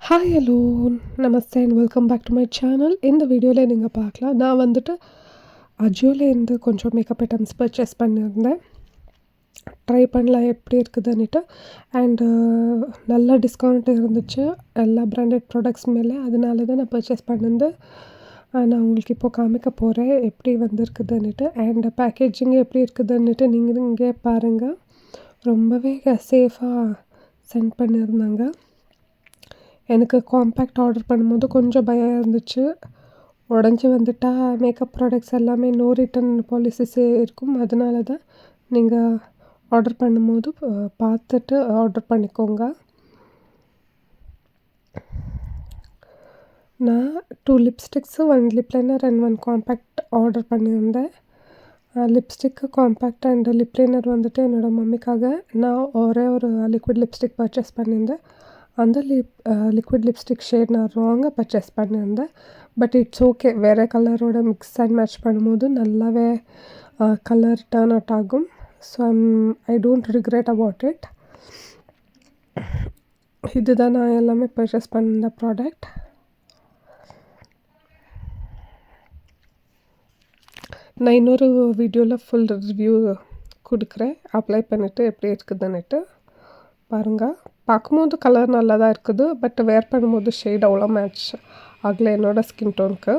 Hi hello namaste and welcome back to my channel. இந்த வீடியோவில் நீங்கள் பார்க்கலாம், நான் வந்துட்டு அஜியோலேருந்து கொஞ்சம் மேக்கப் ஐட்டம்ஸ் பர்ச்சேஸ் பண்ணியிருந்தேன். ட்ரை பண்ணலாம் எப்படி இருக்குதுன்னுட்டு. அண்டு நல்ல டிஸ்கவுண்ட் இருந்துச்சு எல்லா பிராண்டட் ப்ராடக்ட்ஸ் மேலே. அதனால தான் நான் பர்ச்சேஸ் பண்ணியிருந்தேன். நான் உங்களுக்கு இப்போது காமிக்க போகிறேன் எப்படி வந்திருக்குதுன்னுட்டு. அண்ட் பேக்கேஜிங் எப்படி இருக்குதுன்னுட்டு நீங்கள் இங்கே பாருங்கள். ரொம்பவே சேஃபாக சென்ட் பண்ணியிருந்தாங்க. எனக்கு காம்பேக்ட் ஆர்டர் பண்ணும்போது கொஞ்சம் பயம் இருந்துச்சு. உடஞ்சி வந்துட்டா மேக்கப் ப்ராடக்ட்ஸ் எல்லாமே நோ ரிட்டன் பாலிசிஸே இருக்கும். அதனால தான் நீங்கள் ஆர்டர் பண்ணும்போது பார்த்துட்டு ஆர்டர் பண்ணிக்கோங்க. நான் 2 lipsticks 1 lip liner and 1 compact order பண்ணியிருந்தேன். Lipstick, compact and lip liner வந்துட்டு என்னோடய மம்மிக்காக நான் ஒரே ஒரு லிக்விட் லிப்ஸ்டிக் பர்ச்சேஸ் பண்ணியிருந்தேன். அந்த லிக்விட் லிப்ஸ்டிக் ஷேட் நான் ராங்காக பர்ச்சேஸ் பண்ணியிருந்தேன். பட் இட்ஸ் ஓகே, வேறு கலரோட மிக்ஸ் அண்ட் மேட்ச் பண்ணும்போது நல்லாவே கலர் டர்ன் அவுட் ஆகும். So I don't regret about it. இதுதான் நான் எல்லாமே பர்ச்சேஸ் பண்ண ப்ராடக்ட். நான் இன்னொரு வீடியோவில் ஃபுல் ரிவ்யூ கொடுக்குறேன். அப்ளை பண்ணிவிட்டு எப்படி இருக்குதுன்னுட்டு பாருங்கள். பார்க்கும்போது கலர் நல்லா தான் இருக்குது. பட் வேர் பண்ணும்போது ஷேட் அவ்வளோ மேட்ச் ஆகலை என்னோடய ஸ்கின் டோனுக்கு.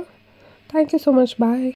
Thank you so much. பாய்.